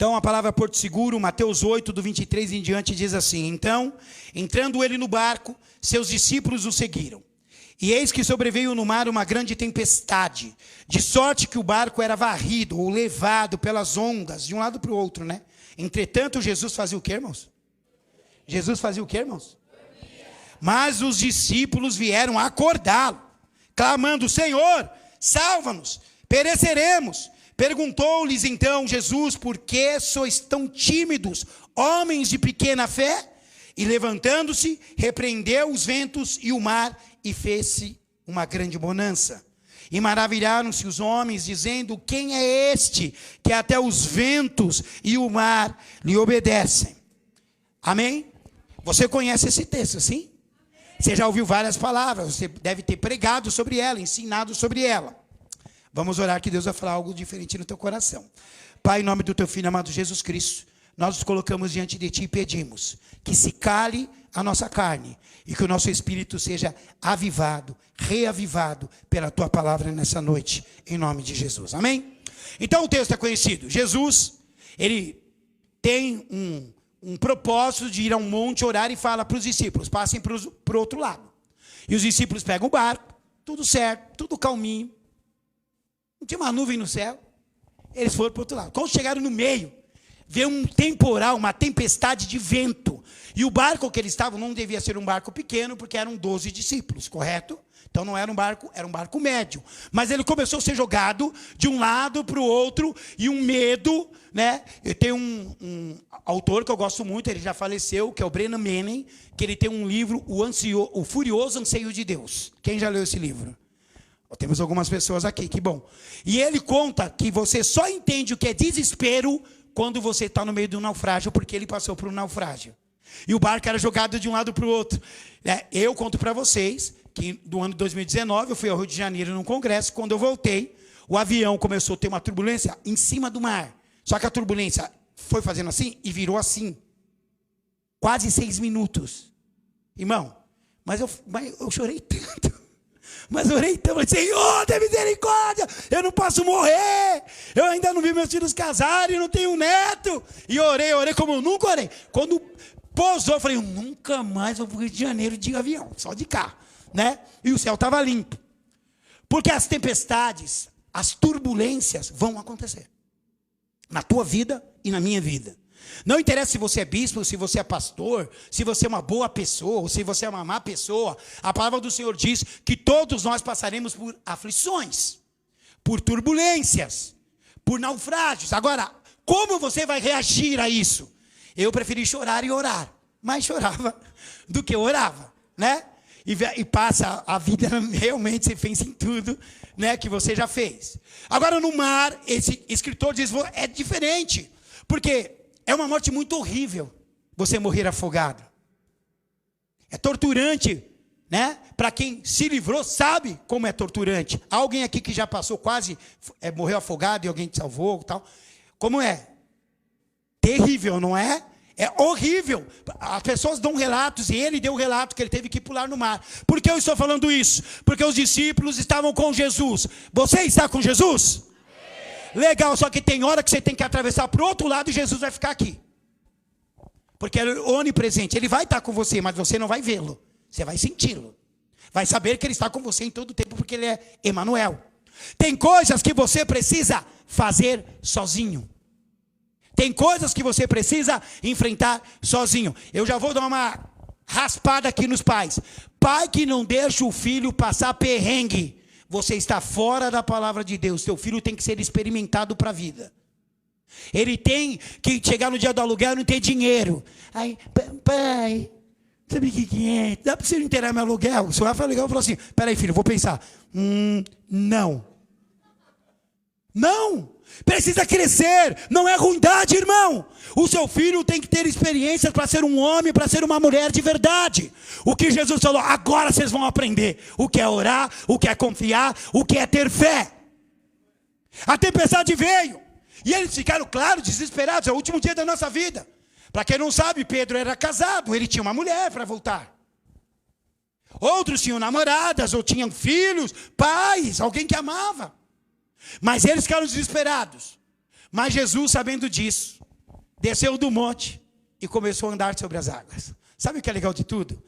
Então a palavra Porto Seguro, Mateus 8, do 23 em diante, diz assim: então, entrando ele no barco, seus discípulos o seguiram. E eis que sobreveio no mar uma grande tempestade, de sorte que o barco era varrido ou levado pelas ondas, de um lado para o outro, né? Entretanto, Jesus fazia o quê, irmãos? Jesus fazia o quê, irmãos? Mas os discípulos vieram acordá-lo, clamando: Senhor, salva-nos, pereceremos. Perguntou-lhes então Jesus: por que sois tão tímidos, homens de pequena fé? E levantando-se, repreendeu os ventos e o mar, e fez-se uma grande bonança. E maravilharam-se os homens, dizendo: quem é este, que até os ventos e o mar lhe obedecem? Amém? Você conhece esse texto, sim? Você já ouviu várias palavras, você deve ter pregado sobre ela, ensinado sobre ela. Vamos orar que Deus vai falar algo diferente no teu coração. Pai, em nome do teu Filho amado Jesus Cristo, nós nos colocamos diante de ti e pedimos que se cale a nossa carne e que o nosso espírito seja avivado, reavivado pela tua palavra nessa noite, em nome de Jesus. Amém? Então o texto é conhecido. Jesus, ele tem um propósito de ir a um monte orar e fala para os discípulos: passem para o outro lado. E os discípulos pegam o barco, tudo certo, tudo calminho. Não tinha uma nuvem no céu. Eles foram para o outro lado. Quando chegaram no meio, veio um temporal, uma tempestade de vento. E o barco que eles estavam não devia ser um barco pequeno, porque eram 12 discípulos, correto? Então não era um barco médio. Mas ele começou a ser jogado de um lado para o outro, e um medo, né? Eu tenho um autor que eu gosto muito, ele já faleceu, que é o Brennan Manning, que ele tem um livro, O Furioso Anseio de Deus. Quem já leu esse livro? Temos algumas pessoas aqui, que bom. E ele conta que você só entende o que é desespero quando você está no meio de um naufrágio, porque ele passou por um naufrágio. E o barco era jogado de um lado para o outro. Eu conto para vocês que no ano de 2019 eu fui ao Rio de Janeiro num congresso. Quando eu voltei, o avião começou a ter uma turbulência em cima do mar. Só que a turbulência foi fazendo assim e virou assim. Quase 6 minutos. Irmão, mas eu chorei tanto. Mas orei então, falei: Senhor, tem misericórdia, eu não posso morrer, eu ainda não vi meus filhos casarem, eu não tenho um neto. E orei como eu nunca orei. Quando pousou, eu falei: eu nunca mais vou para o Rio de Janeiro de avião, só de carro, né? E o céu estava limpo. Porque as tempestades, as turbulências vão acontecer. Na tua vida e na minha vida. Não interessa se você é bispo, se você é pastor, se você é uma boa pessoa, ou se você é uma má pessoa. A palavra do Senhor diz que todos nós passaremos por aflições, por turbulências, por naufrágios. Agora, como você vai reagir a isso? Eu preferi chorar e orar. Mais chorava do que orava, né? E passa a vida, realmente você pensa em tudo, né, que você já fez. Agora no mar, esse escritor diz: é diferente, porque é uma morte muito horrível você morrer afogado. É torturante, né? Para quem se livrou sabe como é torturante. Há alguém aqui que já passou quase, morreu afogado e alguém te salvou, tal. Como é? Terrível, não é? É horrível. As pessoas dão relatos, e ele deu relato que ele teve que pular no mar. Por que eu estou falando isso? Porque os discípulos estavam com Jesus. Você está com Jesus? Legal, só que tem hora que você tem que atravessar para o outro lado e Jesus vai ficar aqui. Porque ele é onipresente. Ele vai estar com você, mas você não vai vê-lo. Você vai senti-lo. Vai saber que ele está com você em todo o tempo, porque ele é Emanuel. Tem coisas que você precisa fazer sozinho. Tem coisas que você precisa enfrentar sozinho. Eu já vou dar uma raspada aqui nos pais. Pai que não deixa o filho passar perrengue, você está fora da palavra de Deus. Seu filho tem que ser experimentado para a vida. Ele tem que chegar no dia do aluguel e não ter dinheiro. Aí, pai, sabe o que é? Dá para você inteirar meu aluguel? O senhor foi legal e falou assim: peraí, filho, vou pensar. Não. Não. Precisa crescer. Não é ruindade, irmão. O seu filho tem que ter experiências para ser um homem, para ser uma mulher de verdade. O que Jesus falou: agora vocês vão aprender o que é orar, o que é confiar, o que é ter fé. A tempestade veio e eles ficaram, claro, desesperados. É o último dia da nossa vida. Para quem não sabe, Pedro era casado, ele tinha uma mulher para voltar. Outros tinham namoradas, ou tinham filhos, pais, alguém que amava. Mas eles ficaram desesperados. Mas Jesus, sabendo disso, desceu do monte e começou a andar sobre as águas. Sabe o que é legal de tudo?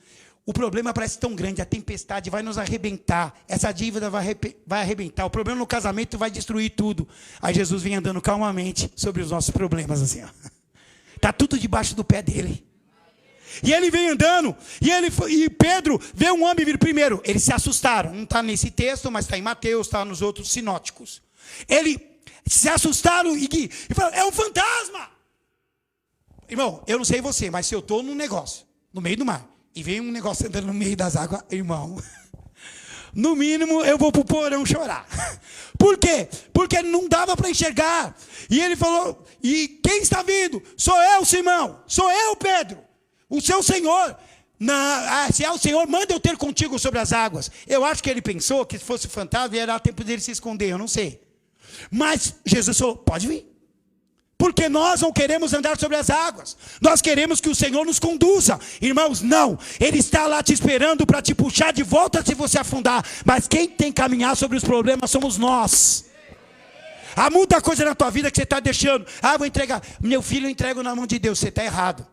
O problema parece tão grande, a tempestade vai nos arrebentar, essa dívida vai arrebentar, o problema no casamento vai destruir tudo. Aí Jesus vem andando calmamente sobre os nossos problemas, assim, ó. Tá tudo debaixo do pé dele. E ele vem andando, e Pedro vê um homem vir primeiro. Eles se assustaram, não está nesse texto, mas está em Mateus, está nos outros sinóticos. Eles se assustaram e falaram, é um fantasma. Irmão, eu não sei você, mas se eu estou num negócio, no meio do mar, e vem um negócio andando no meio das águas, irmão, no mínimo eu vou para o porão chorar. Por quê? Porque não dava para enxergar. E ele falou, e quem está vindo? Sou eu, Simão, sou eu, Pedro, o seu Senhor. Se é o Senhor, manda eu ter contigo sobre as águas. Eu acho que ele pensou que se fosse fantasma, ia dar tempo dele se esconder, eu não sei. Mas Jesus falou, pode vir. Porque nós não queremos andar sobre as águas. Nós queremos que o Senhor nos conduza. Irmãos, não. Ele está lá te esperando para te puxar de volta se você afundar. Mas quem tem que caminhar sobre os problemas somos nós. Há muita coisa na tua vida que você está deixando. Vou entregar. Meu filho eu entrego na mão de Deus. Você está errado.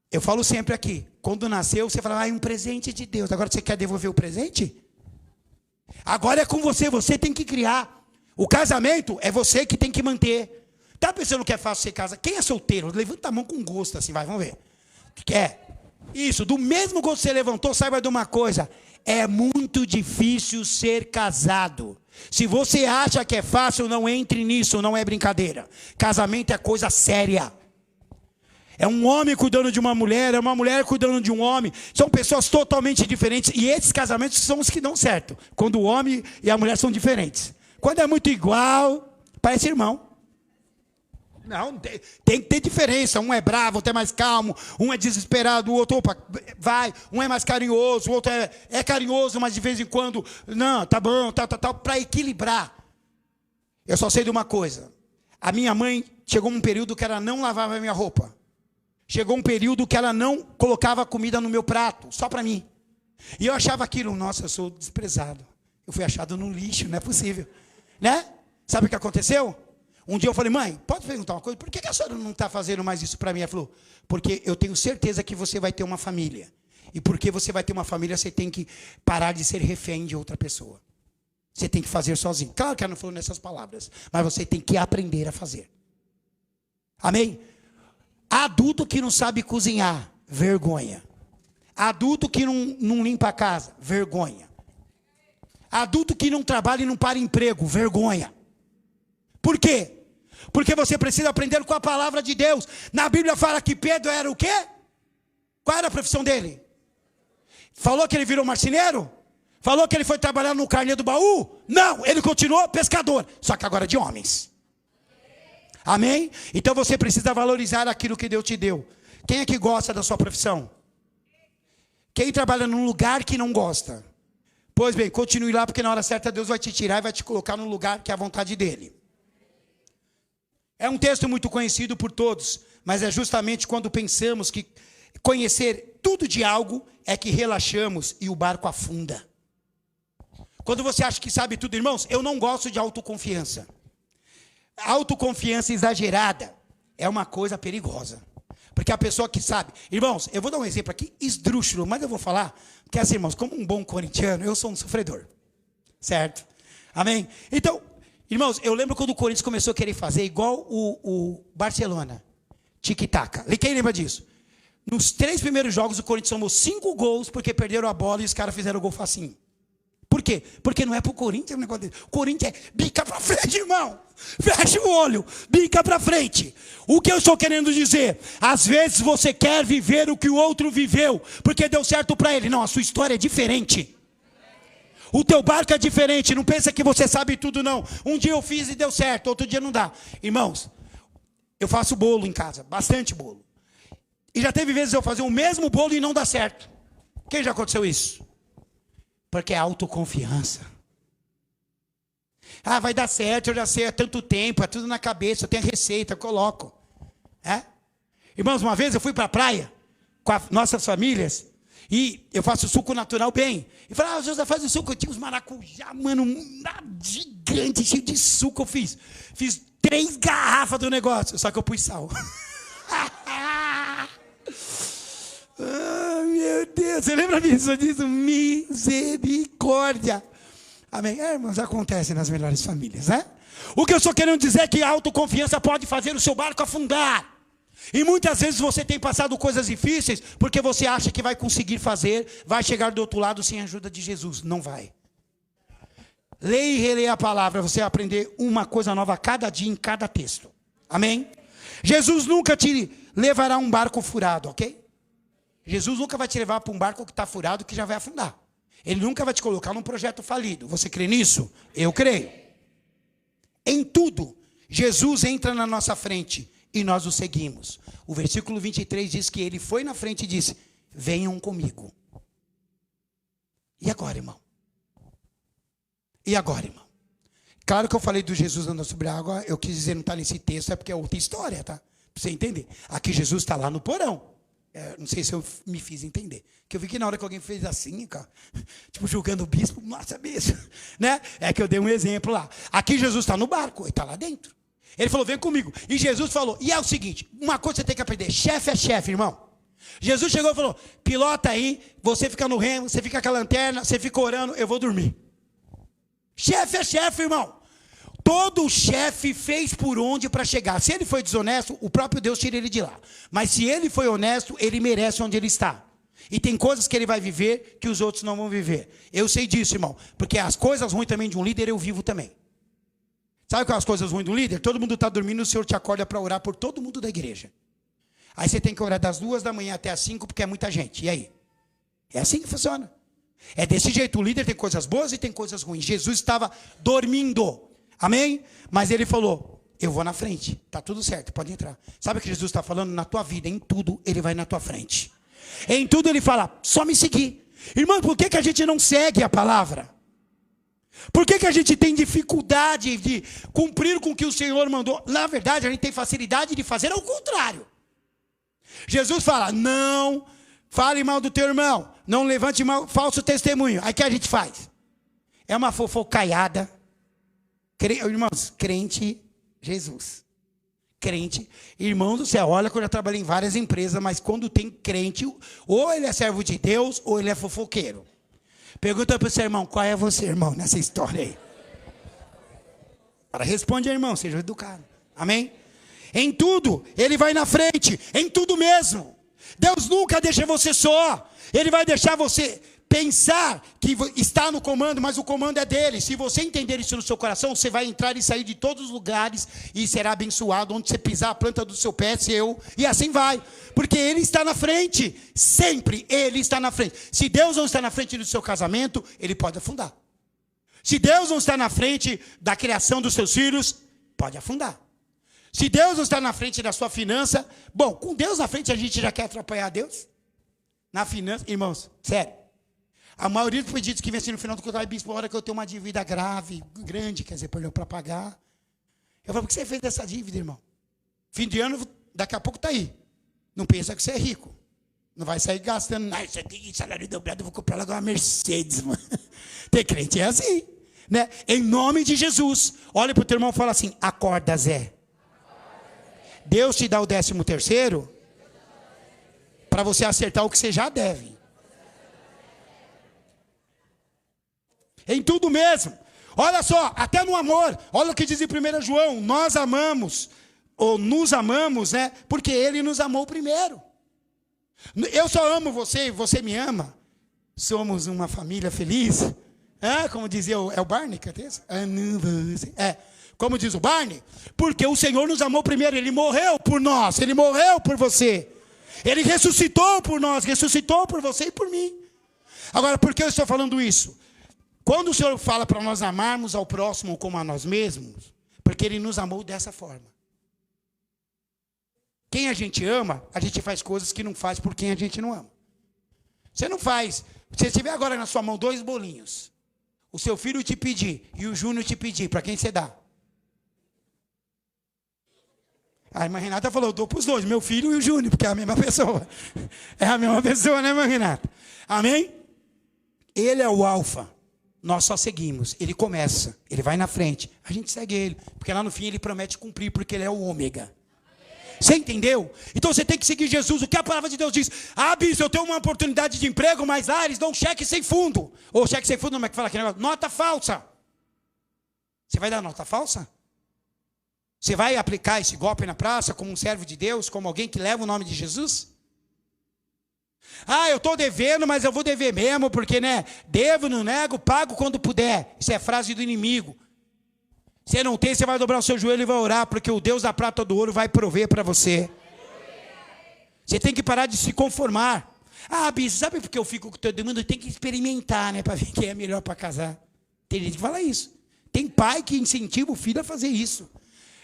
Eu falo sempre aqui. Quando nasceu, você fala, um presente de Deus. Agora você quer devolver o presente? Agora é com você. Você tem que criar. O casamento é você que tem que manter. Tá pensando que é fácil ser casa? Quem é solteiro? Levanta a mão com gosto assim, vai, vamos ver. Isso, do mesmo gosto que você levantou, saiba de uma coisa. É muito difícil ser casado. Se você acha que é fácil, não entre nisso, não é brincadeira. Casamento é coisa séria. É um homem cuidando de uma mulher, é uma mulher cuidando de um homem. São pessoas totalmente diferentes. E esses casamentos são os que dão certo. Quando o homem e a mulher são diferentes. Quando é muito igual, parece irmão. Não, tem que ter diferença. Um é bravo, outro é mais calmo. Um é desesperado, o outro vai. Um é mais carinhoso, o outro é carinhoso, mas de vez em quando, não, tá bom, tal, para equilibrar. Eu só sei de uma coisa. A minha mãe, chegou um período que ela não lavava a minha roupa. Chegou um período que ela não colocava comida no meu prato, só para mim. E eu achava aquilo, nossa, eu sou desprezado. Eu fui achado no lixo, não é possível. Né? Sabe o que aconteceu? Um dia eu falei, mãe, pode perguntar uma coisa? Por que a senhora não está fazendo mais isso para mim? Ela falou, porque eu tenho certeza que você vai ter uma família. E porque você vai ter uma família, você tem que parar de ser refém de outra pessoa. Você tem que fazer sozinho. Claro que ela não falou nessas palavras, mas você tem que aprender a fazer. Amém? Adulto que não sabe cozinhar, vergonha. Adulto que não limpa a casa, vergonha. Adulto que não trabalha e não para emprego, vergonha. Por quê? Porque você precisa aprender com a palavra de Deus. Na Bíblia fala que Pedro era o quê? Qual era a profissão dele? Falou que ele virou marceneiro? Falou que ele foi trabalhar no carnê do baú? Não, ele continuou pescador. Só que agora de homens. Amém? Então você precisa valorizar aquilo que Deus te deu. Quem é que gosta da sua profissão? Quem trabalha num lugar que não gosta? Pois bem, continue lá, porque na hora certa Deus vai te tirar e vai te colocar no lugar que é a vontade dele. É um texto muito conhecido por todos, mas é justamente quando pensamos que conhecer tudo de algo é que relaxamos e o barco afunda. Quando você acha que sabe tudo, irmãos, eu não gosto de autoconfiança. Autoconfiança exagerada é uma coisa perigosa. Porque a pessoa que sabe... Irmãos, eu vou dar um exemplo aqui, esdrúxulo, mas eu vou falar, porque assim, irmãos, como um bom corintiano, eu sou um sofredor. Certo? Amém? Então... Irmãos, eu lembro quando o Corinthians começou a querer fazer igual o Barcelona. Tic-tac. Quem lembra disso? Nos 3 primeiros jogos, o Corinthians tomou 5 gols porque perderam a bola e os caras fizeram o gol facinho. Por quê? Porque não é pro Corinthians o negócio dele. O Corinthians é bica pra frente, irmão. Fecha o olho, bica pra frente. O que eu estou querendo dizer? Às vezes você quer viver o que o outro viveu, porque deu certo para ele. Não, a sua história é diferente. O teu barco é diferente, não pensa que você sabe tudo não. Um dia eu fiz e deu certo, outro dia não dá. Irmãos, eu faço bolo em casa, bastante bolo. E já teve vezes eu fazer o mesmo bolo e não dá certo. Quem já aconteceu isso? Porque é autoconfiança. Vai dar certo, eu já sei há tanto tempo, é tudo na cabeça, eu tenho a receita, eu coloco. Irmãos, uma vez eu fui para a praia com as nossas famílias. E eu faço suco natural bem. E falei, José, faz o suco. Eu tinha uns maracujá, mano, gigante. grande, cheio de suco. Eu fiz 3 garrafas do negócio, só que eu pus sal. Meu Deus, você lembra disso? Misericórdia. Amém? Irmãos, acontece nas melhores famílias, né? O que eu estou querendo dizer é que a autoconfiança pode fazer o seu barco afundar. E muitas vezes você tem passado coisas difíceis porque você acha que vai conseguir fazer, vai chegar do outro lado sem a ajuda de Jesus. Não vai. Leia e releia a palavra, você vai aprender uma coisa nova a cada dia, em cada texto. Amém? Jesus nunca te levará a um barco furado, ok? Jesus nunca vai te levar para um barco que está furado, que já vai afundar. Ele nunca vai te colocar num projeto falido. Você crê nisso? Eu creio. Em tudo, Jesus entra na nossa frente e nós o seguimos. O versículo 23 diz que ele foi na frente e disse: venham comigo. E agora, irmão? E agora, irmão? Claro que eu falei do Jesus andando sobre a água, eu quis dizer não está nesse texto, é porque é outra história, tá? Para você entender. Aqui Jesus está lá no porão. Não sei se eu me fiz entender. Que eu vi que na hora que alguém fez assim, cara, tipo julgando o bispo, nossa, bispo, né? É que eu dei um exemplo lá. Aqui Jesus está no barco, ele está lá dentro. Ele falou, vem comigo. E Jesus falou, e é o seguinte, uma coisa você tem que aprender, chefe é chefe, irmão. Jesus chegou e falou, pilota aí, você fica no remo, você fica com a lanterna, você fica orando, eu vou dormir. Chefe é chefe, irmão. Todo chefe fez por onde para chegar. Se ele foi desonesto, o próprio Deus tira ele de lá. Mas se ele foi honesto, ele merece onde ele está. E tem coisas que ele vai viver que os outros não vão viver. Eu sei disso, irmão. Porque as coisas ruins também de um líder eu vivo também. Sabe quais as coisas ruins do líder? Todo mundo está dormindo, o Senhor te acorda para orar por todo mundo da igreja. Aí você tem que orar das 2 da manhã até as 5, porque é muita gente. E aí? É assim que funciona. É desse jeito. O líder tem coisas boas e tem coisas ruins. Jesus estava dormindo. Amém? Mas ele falou, eu vou na frente, está tudo certo, pode entrar. Sabe o que Jesus está falando? Na tua vida, em tudo, ele vai na tua frente. Em tudo ele fala, só me seguir. Irmão, por que a gente não segue a palavra? Por que a gente tem dificuldade de cumprir com o que o Senhor mandou? Na verdade, a gente tem facilidade de fazer ao contrário. Jesus fala, não fale mal do teu irmão, não levante mal, falso testemunho. Aí o que a gente faz? É uma fofocaiada. Irmãos, crente, Jesus. Crente, irmão do céu, olha que eu já trabalhei em várias empresas, mas quando tem crente, ou ele é servo de Deus, ou ele é fofoqueiro. Pergunta para o seu irmão, qual é você, irmão, nessa história aí? Para responde, irmão, seja educado. Amém? Em tudo, ele vai na frente, em tudo mesmo. Deus nunca deixa você só. Ele vai deixar você pensar que está no comando, mas o comando é dele. Se você entender isso no seu coração, você vai entrar e sair de todos os lugares e será abençoado. Onde você pisar a planta do seu pé, seu, e assim vai. Porque ele está na frente. Sempre ele está na frente. Se Deus não está na frente do seu casamento, ele pode afundar. Se Deus não está na frente da criação dos seus filhos, pode afundar. Se Deus não está na frente da sua finança, bom, com Deus na frente a gente já quer atrapalhar Deus? Na finança, irmãos, sério. A maioria dos pedidos que vem assim no final do culto, bispo, a hora que eu tenho uma dívida grave, grande, quer dizer, para pagar. Eu falo, por que você fez essa dívida, irmão? Fim de ano, daqui a pouco está aí. Não pensa que você é rico. Não vai sair gastando, não, isso aqui, salário dobrado, eu vou comprar logo uma Mercedes, mano. Ter crente é assim, né? Em nome de Jesus. Olha para o teu irmão e fala assim, acorda, Zé. Deus te dá o 13º para você acertar o que você já deve. Em tudo mesmo. Olha só, até no amor. Olha o que diz em 1 João. Nós amamos, ou nos amamos, né? Porque ele nos amou primeiro. Eu só amo você e você me ama. Somos uma família feliz. Como dizia o Barney, cadê isso? Como diz o Barney. Porque o Senhor nos amou primeiro. Ele morreu por nós. Ele morreu por você. Ele ressuscitou por nós. Ressuscitou por você e por mim. Agora, por que eu estou falando isso? Quando o Senhor fala para nós amarmos ao próximo como a nós mesmos, porque Ele nos amou dessa forma. Quem a gente ama, a gente faz coisas que não faz por quem a gente não ama. Você não faz. Se você tiver agora na sua mão 2 bolinhos, o seu filho te pedir e o Júnior te pedir, para quem você dá? A irmã Renata falou, eu dou para os 2, meu filho e o Júnior, porque é a mesma pessoa. É a mesma pessoa, né, irmã Renata? Amém? Ele é o alfa. nós só seguimos. Ele começa, ele vai na frente, a gente segue ele, porque lá no fim ele promete cumprir, porque ele é o ômega. Você entendeu? Então você tem que seguir Jesus. O que a palavra de Deus diz? Ah, bispo, eu tenho uma oportunidade de emprego, mas lá eles dão cheque sem fundo. Ou cheque sem fundo, como é que fala aquele negócio? Nota falsa. Você vai dar nota falsa? Você vai aplicar esse golpe na praça como um servo de Deus, como alguém que leva o nome de Jesus? Ah, eu estou devendo, mas eu vou dever mesmo, porque, né, devo, não nego, pago quando puder. Isso é frase do inimigo. Se não tem, você vai dobrar o seu joelho e vai orar, porque o Deus da prata ou do ouro vai prover para você. Você tem que parar de se conformar. Ah, bispo, sabe por que eu fico com todo mundo? Tem que experimentar, né, para ver quem é melhor para casar. Tem gente que fala isso. Tem pai que incentiva o filho a fazer isso.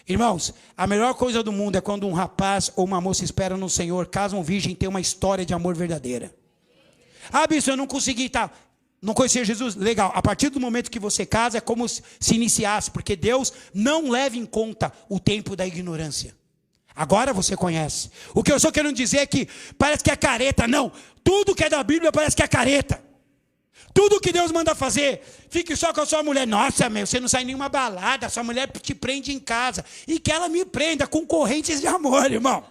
Irmãos, a melhor coisa do mundo é quando um rapaz ou uma moça espera no Senhor, casam virgem, tem uma história de amor verdadeira. Ah, bispo, eu não consegui, tá? Não conhecia Jesus? Legal. A partir do momento que você casa, é como se iniciasse, porque Deus não leva em conta o tempo da ignorância. Agora você conhece. O que eu só quero dizer é que parece que é careta. Não, tudo que é da Bíblia parece que é careta. Tudo que Deus manda fazer, fique só com a sua mulher. Nossa, meu, você não sai em nenhuma balada, sua mulher te prende em casa. E que ela me prenda com correntes de amor, irmão.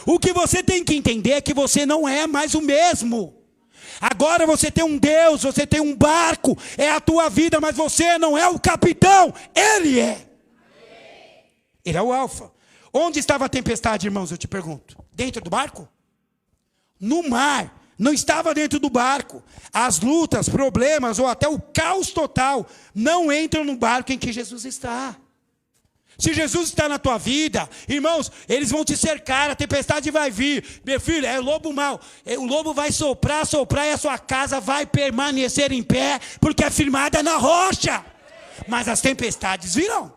O que você tem que entender é que você não é mais o mesmo. Agora você tem um Deus, você tem um barco, é a tua vida, mas você não é o capitão, Ele é. Ele é o alfa. Onde estava a tempestade, irmãos, eu te pergunto? Dentro do barco? No mar. Não estava dentro do barco. As lutas, problemas ou até o caos total não entram no barco em que Jesus está. Se Jesus está na tua vida, irmãos, eles vão te cercar, a tempestade vai vir. Meu filho, é o lobo mau. O lobo vai soprar e a sua casa vai permanecer em pé, porque é firmada na rocha. Mas as tempestades virão.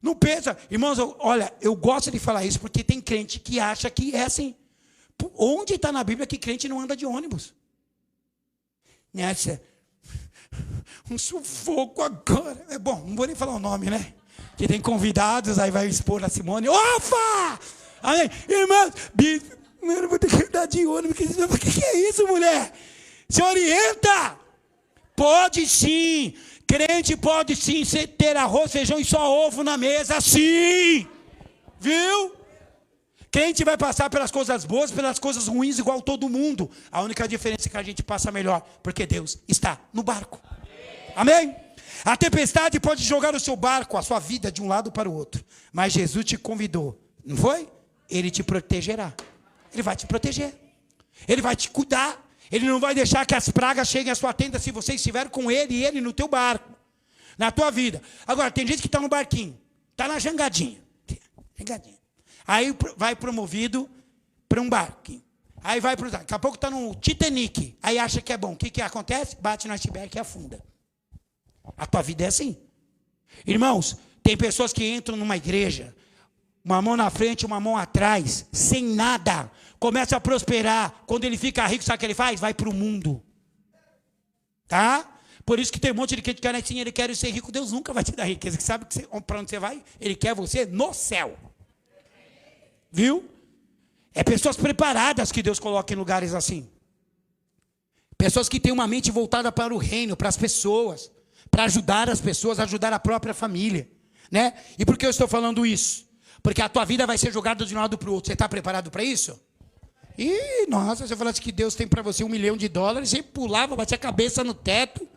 Não pensa. Irmãos, olha, eu gosto de falar isso, porque tem crente que acha que é assim. Onde está na Bíblia que crente não anda de ônibus? Nessa, um sufoco agora. É bom, não vou nem falar o nome, né? Que tem convidados, aí vai expor a Simone. Opa! Aí, irmãos, eu vou ter que andar de ônibus. O que é isso, mulher? Se orienta! Pode sim. Crente pode sim ter arroz, feijão e só ovo na mesa, sim. Viu? Crente vai passar pelas coisas boas, pelas coisas ruins, igual todo mundo. A única diferença é que a gente passa melhor, porque Deus está no barco. Amém? A tempestade pode jogar o seu barco, a sua vida, de um lado para o outro. Mas Jesus te convidou, não foi? Ele te protegerá. Ele vai te proteger. Ele vai te cuidar. Ele não vai deixar que as pragas cheguem à sua tenda se você estiver com ele e ele no teu barco. Na tua vida. Agora, tem gente que está no barquinho. Está na jangadinha. Jangadinha. Aí vai promovido para um barco. Aí vai para o... Daqui a pouco está no Titanic. Aí acha que é bom. O que acontece? Bate no iceberg e afunda. A tua vida é assim. Irmãos, tem pessoas que entram numa igreja, uma mão na frente, uma mão atrás, sem nada. Começa a prosperar. Quando ele fica rico, sabe o que ele faz? Vai para o mundo. Tá? Por isso que tem um monte de gente que quer assim, ele quer ser rico. Deus nunca vai te dar riqueza. Sabe para onde você vai? Ele quer você no céu. Viu? É pessoas preparadas que Deus coloca em lugares assim. Pessoas que têm uma mente voltada para o reino, para as pessoas, para ajudar as pessoas, ajudar a própria família, né? E por que eu estou falando isso? Porque a tua vida vai ser jogada de um lado para o outro. Você está preparado para isso? E nossa, se eu falasse que Deus tem para você $1 milhão, você pulava, batia a cabeça no teto,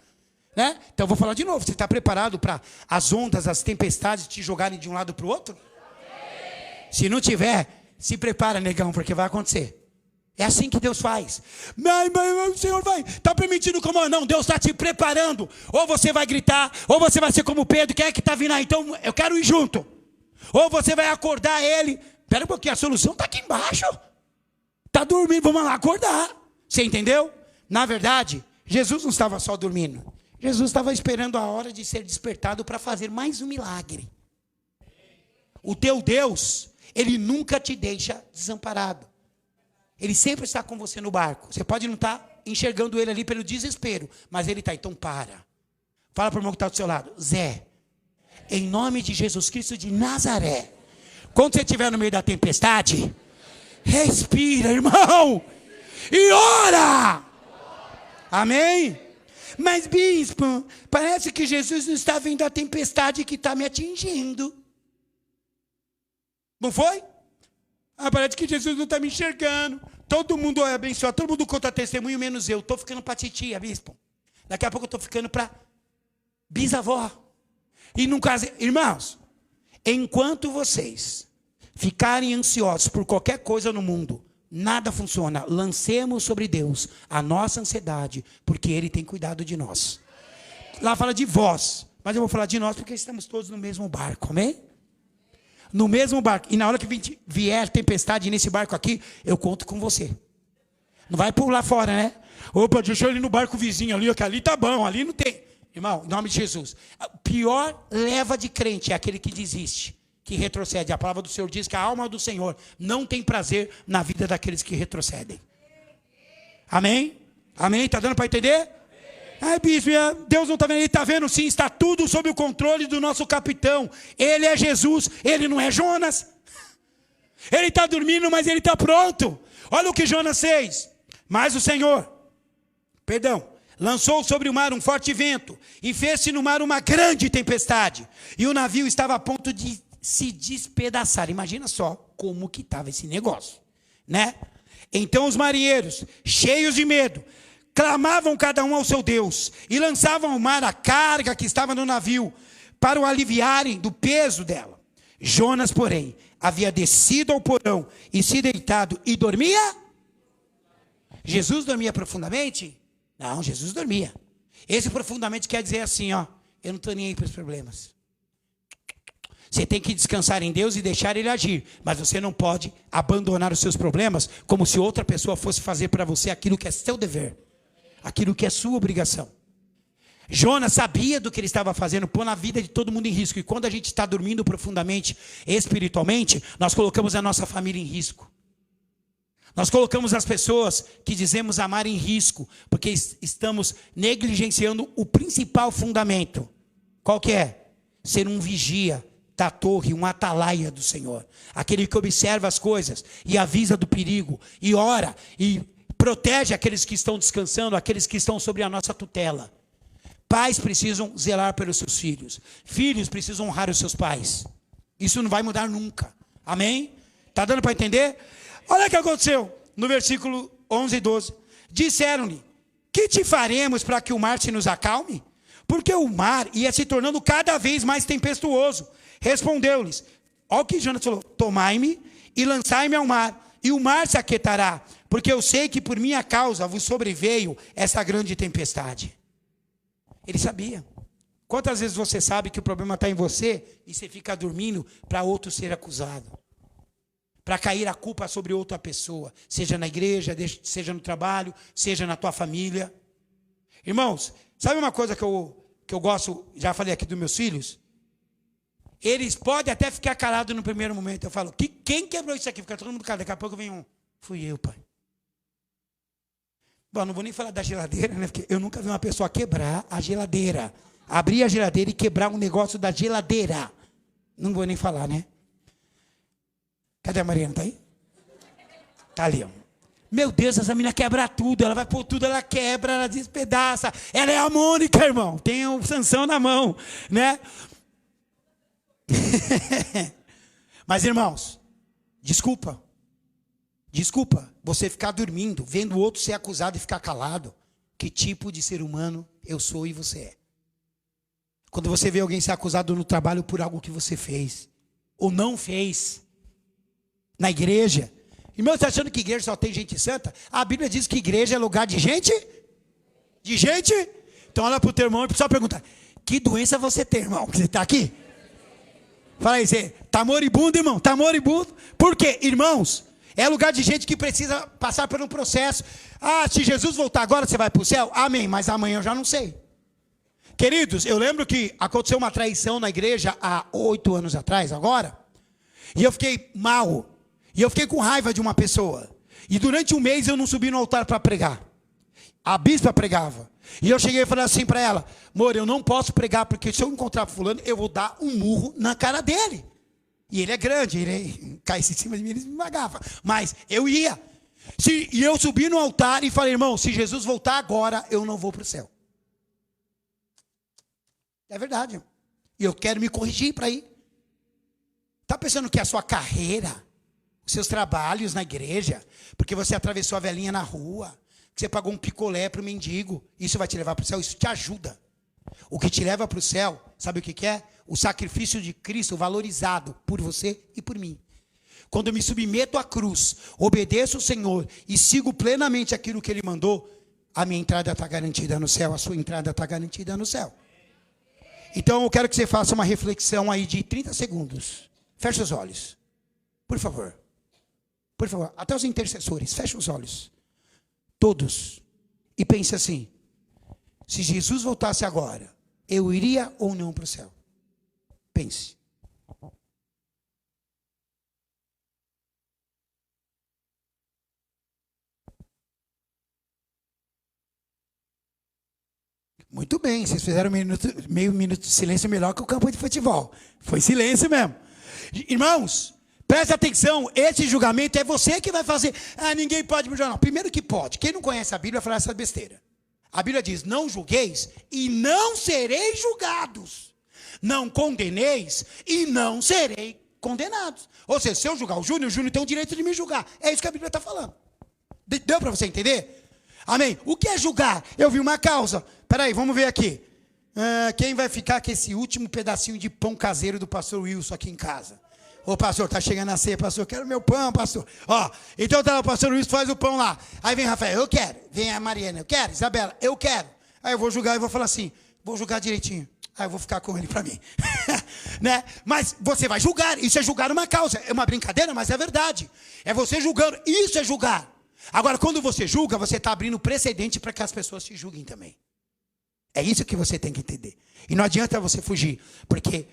né? Então eu vou falar de novo. Você está preparado para as ondas, as tempestades te jogarem de um lado para o outro? Se não tiver, se prepara, negão, porque vai acontecer. É assim que Deus faz. Mas o Senhor vai, está permitindo como? Não, Deus está te preparando. Ou você vai gritar, ou você vai ser como Pedro. Quem é que está vindo aí? Então eu quero ir junto. Ou você vai acordar ele. Espera um pouquinho, a solução está aqui embaixo. Está dormindo, vamos lá acordar. Você entendeu? Na verdade, Jesus não estava só dormindo. Jesus estava esperando a hora de ser despertado para fazer mais um milagre. O teu Deus... Ele nunca te deixa desamparado. Ele sempre está com você no barco. Você pode não estar enxergando ele ali pelo desespero, mas ele está. Então para. Fala para o irmão que está do seu lado. Zé, em nome de Jesus Cristo de Nazaré, quando você estiver no meio da tempestade, respira, irmão, e ora. Amém? Mas, bispo, parece que Jesus não está vendo a tempestade que está me atingindo. Não foi? Parece que Jesus não está me enxergando. Todo mundo é abençoado, todo mundo conta testemunho, menos eu. Estou ficando para titia, bispo. Daqui a pouco eu estou ficando para bisavó. E num caso, irmãos, enquanto vocês ficarem ansiosos por qualquer coisa no mundo, nada funciona. Lancemos sobre Deus a nossa ansiedade, porque Ele tem cuidado de nós. Lá fala de vós, mas eu vou falar de nós, porque estamos todos no mesmo barco, amém? No mesmo barco. E na hora que vier tempestade nesse barco aqui, eu conto com você. Não vai pular fora, né? Opa, deixa ele no barco vizinho ali, que ali tá bom, ali não tem. Irmão, em nome de Jesus. A pior leva de crente é aquele que desiste, que retrocede. A palavra do Senhor diz que a alma do Senhor não tem prazer na vida daqueles que retrocedem. Amém? Amém? Está dando para entender? Ai, bispo, Deus não está vendo. Ele está vendo sim, está tudo sob o controle do nosso capitão. Ele é Jesus, ele não é Jonas. Ele está dormindo, mas ele está pronto. Olha o que Jonas fez. Mas o Senhor, lançou sobre o mar um forte vento e fez-se no mar uma grande tempestade. E o navio estava a ponto de se despedaçar. Imagina só como que estava esse negócio, né? Então os marinheiros, cheios de medo, clamavam cada um ao seu Deus e lançavam ao mar a carga que estava no navio para o aliviarem do peso dela. Jonas, porém, havia descido ao porão e se deitado e dormia. Jesus dormia profundamente? Não, Jesus dormia. Esse profundamente quer dizer assim, ó, eu não estou nem aí para os problemas. Você tem que descansar em Deus e deixar Ele agir. Mas você não pode abandonar os seus problemas como se outra pessoa fosse fazer para você aquilo que é seu dever. Aquilo que é sua obrigação. Jonas sabia do que ele estava fazendo, pondo a vida de todo mundo em risco. E quando a gente está dormindo profundamente, espiritualmente, nós colocamos a nossa família em risco. Nós colocamos as pessoas que dizemos amar em risco, porque estamos negligenciando o principal fundamento. Qual que é? Ser um vigia da torre, um atalaia do Senhor. Aquele que observa as coisas e avisa do perigo, e ora, e protege aqueles que estão descansando, aqueles que estão sobre a nossa tutela. Pais precisam zelar pelos seus filhos. Filhos precisam honrar os seus pais. Isso não vai mudar nunca. Amém? Está dando para entender? Olha o que aconteceu no versículo 11 e 12. Disseram-lhe, que te faremos para que o mar se nos acalme? Porque o mar ia se tornando cada vez mais tempestuoso. Respondeu-lhes, olha o que Jonas falou, tomai-me e lançai-me ao mar, e o mar se aquietará, porque eu sei que por minha causa vos sobreveio essa grande tempestade. Ele sabia. Quantas vezes você sabe que o problema está em você e você fica dormindo para outro ser acusado? Para cair a culpa sobre outra pessoa, seja na igreja, seja no trabalho, seja na tua família. Irmãos, sabe uma coisa que eu gosto, já falei aqui dos meus filhos? Eles podem até ficar calados no primeiro momento. Eu falo, quem quebrou isso aqui? Fica todo mundo calado. Daqui a pouco vem um, fui eu, pai. Bom, não vou nem falar da geladeira, né? Porque eu nunca vi uma pessoa quebrar a geladeira. Abrir a geladeira e quebrar um negócio da geladeira. Não vou nem falar, né? Cadê a Mariana? Está aí? Está ali, ó. Meu Deus, essa menina quebra tudo. Ela vai pôr tudo, ela quebra, ela despedaça. Ela é a Mônica, irmão. Tem o Sansão na mão, né? Mas, irmãos, desculpa você ficar dormindo, vendo o outro ser acusado e ficar calado. Que tipo de ser humano eu sou e você é? Quando você vê alguém ser acusado no trabalho por algo que você fez ou não fez, na igreja, irmão, você está achando que igreja só tem gente santa? A Bíblia diz que igreja é lugar de gente? De gente? Então olha para o teu irmão e só pergunta, que doença você tem, irmão? Você está aqui? Fala aí, você está moribundo, irmão? Está moribundo? Por quê? Irmãos, é lugar de gente que precisa passar por um processo. Ah, se Jesus voltar agora, você vai para o céu? Amém, mas amanhã eu já não sei. Queridos, eu lembro que aconteceu uma traição na igreja há 8 anos atrás, agora. E eu fiquei mal. E eu fiquei com raiva de uma pessoa. E durante um mês eu não subi no altar para pregar. A bispa pregava. E eu cheguei e falei assim para ela, amor, eu não posso pregar, porque se eu encontrar fulano, eu vou dar um murro na cara dele. E ele é grande, ele caísse em cima de mim, ele me esmagava. Mas eu ia. E eu subi no altar e falei, irmão, se Jesus voltar agora, eu não vou para o céu. É verdade. E eu quero me corrigir para ir. Está pensando que é a sua carreira, os seus trabalhos na igreja, porque você atravessou a velhinha na rua, que você pagou um picolé para o mendigo, isso vai te levar para o céu? Isso te ajuda. O que te leva para o céu, sabe o que é? O sacrifício de Cristo valorizado por você e por mim. Quando eu me submeto à cruz, obedeço o Senhor e sigo plenamente aquilo que Ele mandou, a minha entrada está garantida no céu, a sua entrada está garantida no céu. Então eu quero que você faça uma reflexão aí de 30 segundos. Feche os olhos, por favor. Por favor, até os intercessores, feche os olhos. Todos. E pense assim, se Jesus voltasse agora, eu iria ou não para o céu? Pense. Muito bem, vocês fizeram meio minuto de silêncio melhor que o campo de futebol. Foi silêncio mesmo. Irmãos, preste atenção, esse julgamento é você que vai fazer. Ninguém pode me julgar. Não, primeiro que pode. Quem não conhece a Bíblia vai falar essa besteira. A Bíblia diz, não julgueis e não sereis julgados. Não condeneis e não serei condenados. Ou seja, se eu julgar o Júnior tem o direito de me julgar. É isso que a Bíblia está falando. Deu para você entender? Amém? O que é julgar? Eu vi uma causa. Peraí, vamos ver aqui. Quem vai ficar com esse último pedacinho de pão caseiro do pastor Wilson aqui em casa? Ô pastor, tá chegando a ceia, pastor, quero meu pão, pastor. Então tá, o pastor Wilson faz o pão lá. Aí vem Rafael, eu quero. Vem a Mariana, eu quero. Isabela, eu quero. Aí eu vou julgar e vou falar assim, vou julgar direitinho. Aí eu vou ficar com ele para mim. Né? Mas você vai julgar, isso é julgar uma causa. É uma brincadeira, mas é verdade. É você julgando, isso é julgar. Agora, quando você julga, você está abrindo precedente para que as pessoas te julguem também. É isso que você tem que entender. E não adianta você fugir, porque,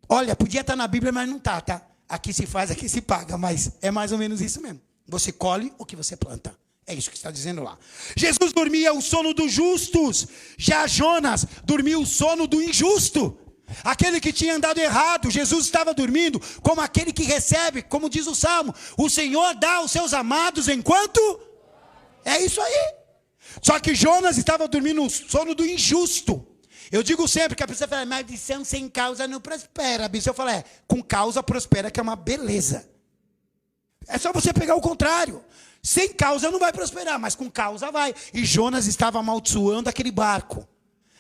olha, podia estar na Bíblia, mas não está, tá? Aqui se faz, aqui se paga, mas é mais ou menos isso mesmo. Você colhe o que você planta. É isso que está dizendo lá. Jesus dormia o sono dos justos, já Jonas dormia o sono do injusto. Aquele que tinha andado errado, Jesus estava dormindo como aquele que recebe, como diz o Salmo, o Senhor dá aos seus amados enquanto... É isso aí. Só que Jonas estava dormindo o sono do injusto. Eu digo sempre que a pessoa fala, maldição sem causa não prospera. A pessoa fala, com causa prospera, que é uma beleza. É só você pegar o contrário. Sem causa não vai prosperar, mas com causa vai. E Jonas estava amaldiçoando aquele barco.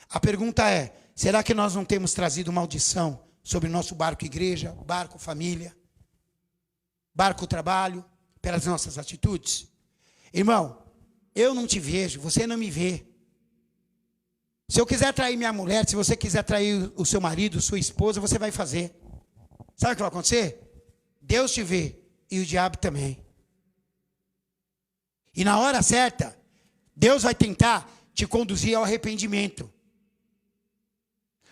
A pergunta é, será que nós não temos trazido maldição sobre o nosso barco igreja, barco família, barco trabalho, pelas nossas atitudes? Irmão, eu não te vejo, você não me vê. Se eu quiser trair minha mulher, se você quiser trair o seu marido, sua esposa, você vai fazer. Sabe o que vai acontecer? Deus te vê e o diabo também. E na hora certa, Deus vai tentar te conduzir ao arrependimento.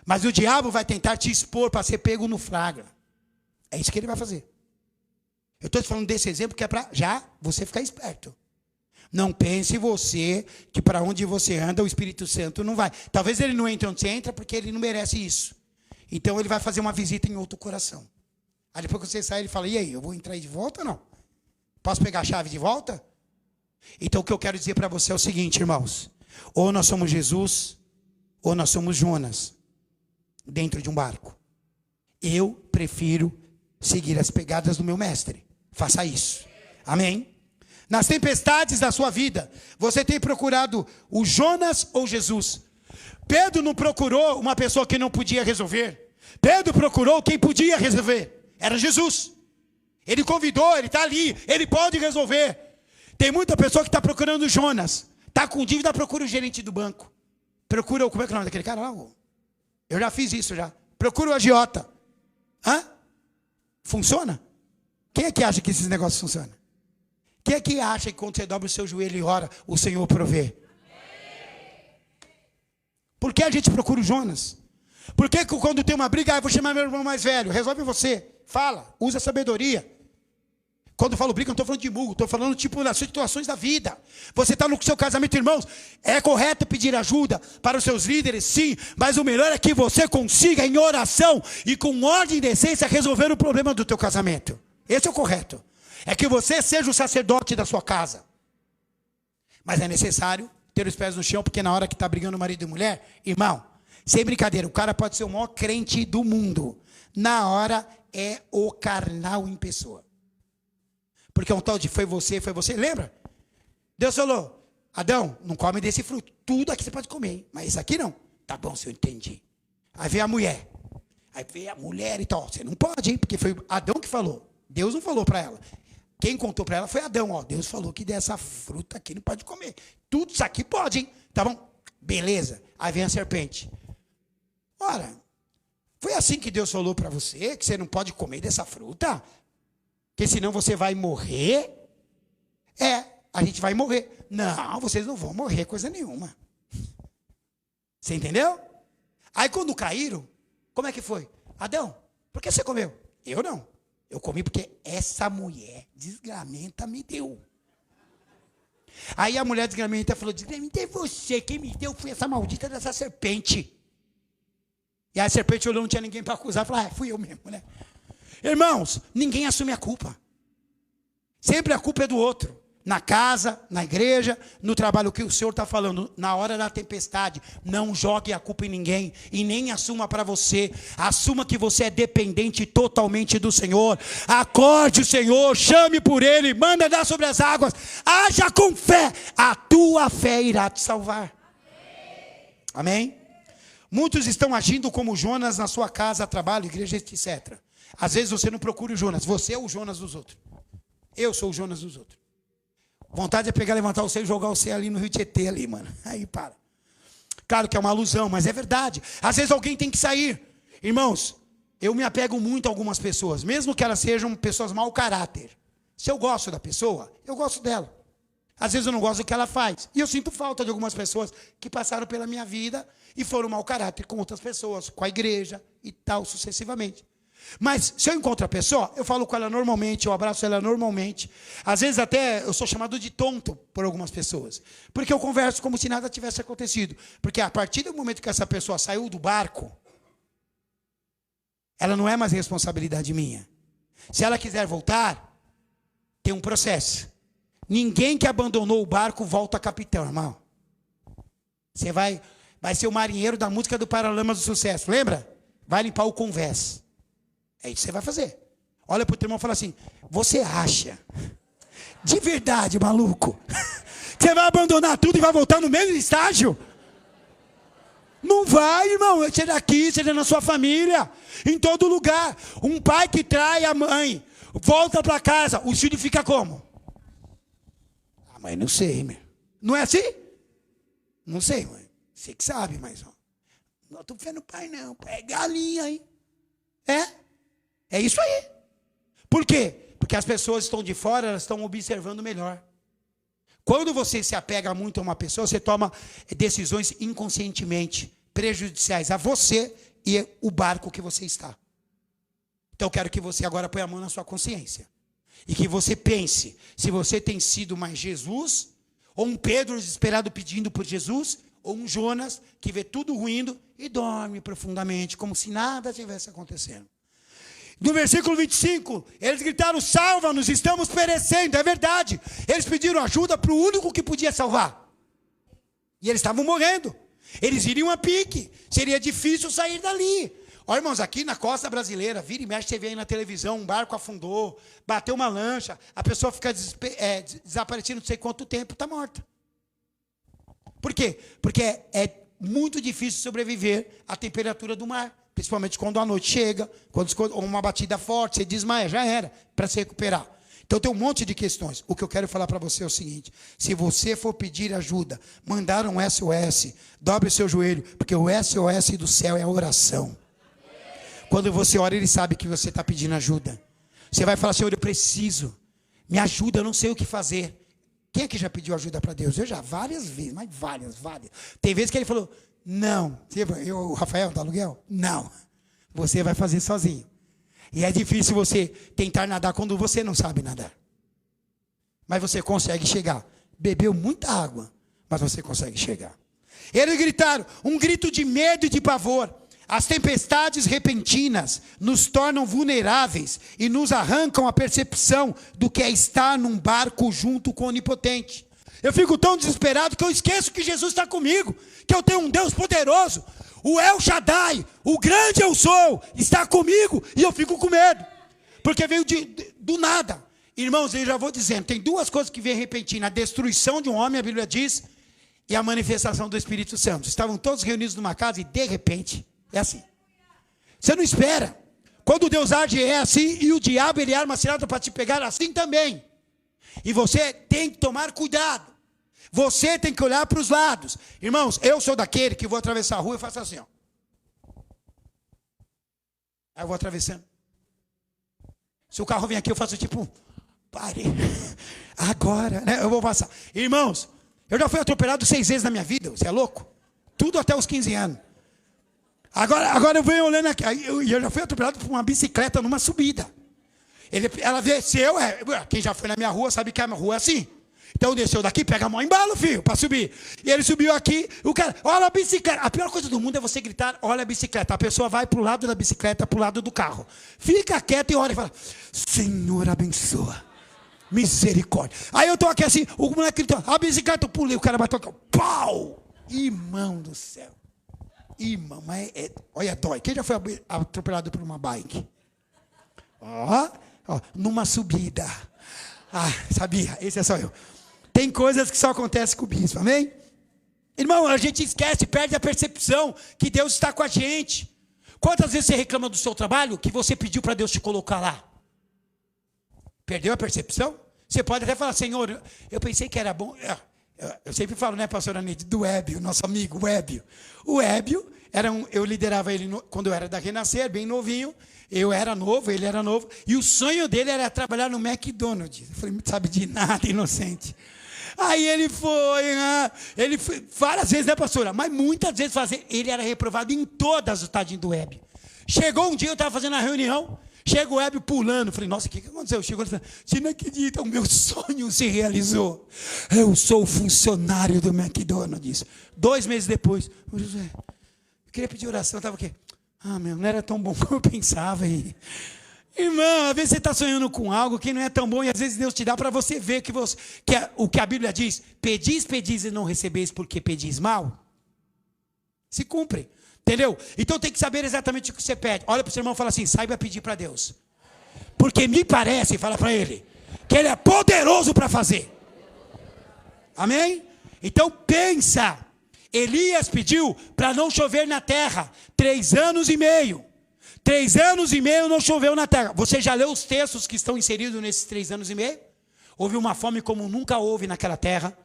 Mas o diabo vai tentar te expor para ser pego no flagra. É isso que ele vai fazer. Eu estou te falando desse exemplo que é para já você ficar esperto. Não pense você que para onde você anda o Espírito Santo não vai. Talvez ele não entre onde você entra porque ele não merece isso. Então ele vai fazer uma visita em outro coração. Aí depois que você sai ele fala, e aí, eu vou entrar aí de volta ou não? Posso pegar a chave de volta? Então o que eu quero dizer para você é o seguinte, irmãos. Ou nós somos Jesus, ou nós somos Jonas, dentro de um barco. Eu prefiro seguir as pegadas do meu mestre. Faça isso. Amém? Nas tempestades da sua vida, você tem procurado o Jonas ou Jesus? Pedro não procurou uma pessoa que não podia resolver. Pedro procurou quem podia resolver. Era Jesus. Ele convidou, ele está ali, ele pode resolver. Tem muita pessoa que está procurando Jonas. Está com dívida, procura o gerente do banco. Procura, como é que é o nome daquele cara lá? Eu já fiz isso já. Procura o agiota. Funciona? Quem é que acha que esses negócios funcionam? Quem é que acha que quando você dobra o seu joelho e ora, o Senhor provê? Por que a gente procura o Jonas? Por que quando tem uma briga, eu vou chamar meu irmão mais velho, resolve você. Fala, usa sabedoria. Quando eu falo briga, não estou falando de murro, estou falando tipo das situações da vida. Você está no seu casamento, irmãos, é correto pedir ajuda para os seus líderes, sim, mas o melhor é que você consiga em oração e com ordem e decência resolver o problema do teu casamento. Esse é o correto. É que você seja o sacerdote da sua casa. Mas é necessário ter os pés no chão, porque na hora que está brigando marido e mulher, irmão, Sem brincadeira, o cara pode ser o maior crente do mundo. Na hora é o carnal em pessoa. Porque é um tal de foi você, lembra? Deus falou, Adão, não come desse fruto. Tudo aqui você pode comer, mas isso aqui não. Tá bom, se eu entendi. Aí veio a mulher. Aí veio a mulher e tal. Você não pode, hein? Porque foi Adão que falou. Deus não falou para ela. Quem contou para ela foi Adão. Ó, Deus falou que dessa fruta aqui não pode comer. Tudo isso aqui pode, hein? Tá bom? Beleza. Aí vem a serpente. Ora, foi assim que Deus falou para você, que você não pode comer dessa fruta? Porque senão você vai morrer? A gente vai morrer. Não, vocês não vão morrer coisa nenhuma. Você entendeu? Aí quando caíram, como é que foi? Adão, por que você comeu? Eu não. Eu comi porque essa mulher desgramenta me deu. Aí a mulher desgramenta falou, desgramenta é você, quem me deu foi essa maldita dessa serpente. E a serpente olhou, não tinha ninguém para acusar, falou, fui eu mesmo, né? Irmãos, ninguém assume a culpa. Sempre a culpa é do outro. Na casa, na igreja, no trabalho, o que o Senhor está falando, na hora da tempestade, não jogue a culpa em ninguém e nem assuma para você. Assuma que você é dependente totalmente do Senhor. Acorde o Senhor, chame por Ele, manda dar sobre as águas. Haja com fé, a tua fé irá te salvar. Amém? Muitos estão agindo como Jonas na sua casa, trabalho, igreja, etc. Às vezes você não procura o Jonas, você é o Jonas dos outros. Eu sou o Jonas dos outros. Vontade é pegar, levantar você e jogar você ali no Rio Tietê, ali, mano. Aí, para. Claro que é uma alusão, mas é verdade. Às vezes alguém tem que sair. Irmãos, eu me apego muito a algumas pessoas, mesmo que elas sejam pessoas mau caráter. Se eu gosto da pessoa, eu gosto dela. Às vezes eu não gosto do que ela faz. E eu sinto falta de algumas pessoas que passaram pela minha vida e foram mau caráter com outras pessoas, com a igreja e tal, sucessivamente. Mas se eu encontro a pessoa, eu falo com ela normalmente, eu abraço ela normalmente. Às vezes até eu sou chamado de tonto por algumas pessoas. Porque eu converso como se nada tivesse acontecido. Porque a partir do momento que essa pessoa saiu do barco, ela não é mais responsabilidade minha. Se ela quiser voltar, tem um processo. Ninguém que abandonou o barco volta capitão, irmão. Você vai ser o marinheiro da música do Paralamas do Sucesso, lembra? Vai limpar o convés. É isso que você vai fazer. Olha para o teu irmão e fala assim, você acha, de verdade, maluco, que você vai abandonar tudo e vai voltar no mesmo estágio? Não vai, irmão, seja aqui, seja na sua família, em todo lugar. Um pai que trai a mãe, volta para casa, o filho fica como? Ah, mãe, não sei, meu. Não é assim? Não sei, mãe. Você que sabe, mas ó, não estou vendo pai, não. Pai é galinha, hein? É isso aí. Por quê? Porque as pessoas estão de fora, elas estão observando melhor. Quando você se apega muito a uma pessoa, você toma decisões inconscientemente prejudiciais a você e o barco que você está. Então eu quero que você agora ponha a mão na sua consciência. E que você pense, se você tem sido mais Jesus, ou um Pedro desesperado pedindo por Jesus, ou um Jonas que vê tudo ruindo e dorme profundamente, como se nada tivesse acontecendo. No versículo 25, eles gritaram, salva-nos, estamos perecendo, é verdade. Eles pediram ajuda para o único que podia salvar. E eles estavam morrendo. Eles iriam a pique, seria difícil sair dali. Olha, irmãos, aqui na costa brasileira, vira e mexe, você vê aí na televisão, um barco afundou, bateu uma lancha, a pessoa fica desaparecendo não sei quanto tempo, está morta. Por quê? Porque é muito difícil sobreviver à temperatura do mar. Principalmente quando a noite chega, quando uma batida forte, você desmaia, já era, para se recuperar. Então tem um monte de questões. O que eu quero falar para você é o seguinte, se você for pedir ajuda, mandar um SOS, dobre o seu joelho, porque o SOS do céu é a oração. Quando você ora, ele sabe que você está pedindo ajuda. Você vai falar, Senhor, eu preciso, me ajuda, eu não sei o que fazer. Quem é que já pediu ajuda para Deus? Eu já, várias vezes, mas várias. Tem vezes que ele falou, não, o Rafael do aluguel? Não, você vai fazer sozinho. E é difícil você tentar nadar quando você não sabe nadar. Mas você consegue chegar. Bebeu muita água, mas você consegue chegar. Eles gritaram, um grito de medo e de pavor. As tempestades repentinas nos tornam vulneráveis e nos arrancam a percepção do que é estar num barco junto com o Onipotente. Eu fico tão desesperado que eu esqueço que Jesus está comigo, que eu tenho um Deus poderoso. O El Shaddai, o grande eu sou, está comigo e eu fico com medo. Porque veio do nada. Irmãos, eu já vou dizendo, tem duas coisas que vêm repentinas. A destruição de um homem, a Bíblia diz, e a manifestação do Espírito Santo. Estavam todos reunidos numa casa e de repente, é assim. Você não espera. Quando Deus age é assim, e o diabo ele arma cilada para te pegar assim também. E você tem que tomar cuidado. Você tem que olhar para os lados. Irmãos, eu sou daquele que vou atravessar a rua e faço assim, ó. Aí eu vou atravessando. Se o carro vem aqui, eu faço tipo, pare. Agora, né? Eu vou passar. Irmãos, eu já fui atropelado 6 vezes na minha vida. Você é louco? Tudo até os 15 anos. Agora eu venho olhando aqui. Eu já fui atropelado por uma bicicleta numa subida. Ela desceu, quem já foi na minha rua sabe que a minha rua é assim. Então desceu daqui, pega a mão embalo, filho, para subir. E ele subiu aqui, o cara, olha a bicicleta. A pior coisa do mundo é você gritar, olha a bicicleta. A pessoa vai para o lado da bicicleta, para o lado do carro. Fica quieto e olha e fala, Senhor abençoa. Misericórdia. Aí eu estou aqui assim, o moleque gritou, a bicicleta, eu pulei, o cara bateu aqui, pau! Irmão do céu. Irmão, mas olha, dói. Quem já foi atropelado por uma bike? Ó, numa subida. Ah, sabia, esse é só eu. Tem coisas que só acontecem com o bispo, amém? Irmão, a gente esquece, perde a percepção que Deus está com a gente. Quantas vezes você reclama do seu trabalho que você pediu para Deus te colocar lá? Perdeu a percepção? Você pode até falar, Senhor, eu pensei que era bom. Eu sempre falo, né, pastora Neide, do Hébio, nosso amigo, o Hébio. O Hébio, eu liderava ele quando eu era da Renascer, bem novinho. Eu era novo, ele era novo. E o sonho dele era trabalhar no McDonald's. Eu falei, não sabe de nada, inocente. Aí ele foi várias vezes, né, pastora? Mas muitas vezes ele era reprovado em todas o tadinho do Hébio. Chegou um dia, eu estava fazendo a reunião, chega o Hébio pulando. Eu falei, nossa, o que aconteceu? Chegou ele falou, você não acredita, o meu sonho se realizou. Eu sou funcionário do McDonald's. 2 meses depois, José, eu queria pedir oração, eu estava aqui. Ah, meu, não era tão bom como eu pensava. Irmão, às vezes você está sonhando com algo que não é tão bom e às vezes Deus te dá para você ver o que a Bíblia diz. Pedis e não recebeis porque pedis mal. Se cumpre, entendeu? Então tem que saber exatamente o que você pede. Olha para o seu irmão e fala assim, saiba pedir para Deus. Porque me parece, fala para ele, que ele é poderoso para fazer. Amém? Então pensa. Elias pediu para não chover na terra 3 anos e meio. 3 anos e meio não choveu na terra. Você já leu os textos que estão inseridos nesses 3 anos e meio? Houve uma fome como nunca houve naquela terra.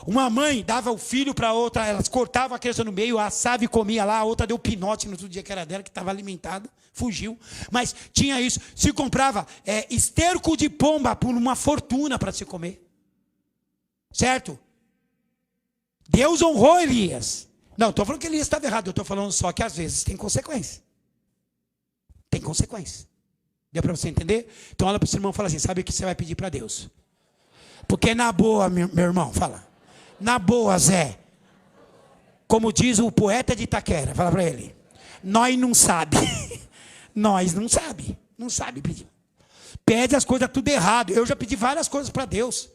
Uma mãe dava o filho para outra, elas cortavam a criança no meio, assava e comia lá, a outra deu pinote no outro dia que era dela, que estava alimentada, fugiu. Mas tinha isso, se comprava esterco de pomba por uma fortuna para se comer. Certo? Deus honrou Elias. Não, estou falando que Elias estava errado. Eu estou falando só que às vezes tem consequência. Tem consequência. Deu para você entender? Então olha para o seu irmão e fala assim, sabe o que você vai pedir para Deus? Porque na boa, meu irmão, fala. Na boa, Zé. Como diz o poeta de Itaquera, fala para ele. Nós não sabe. Nós não sabe. Não sabe pedir. Pede as coisas tudo errado. Eu já pedi várias coisas para Deus.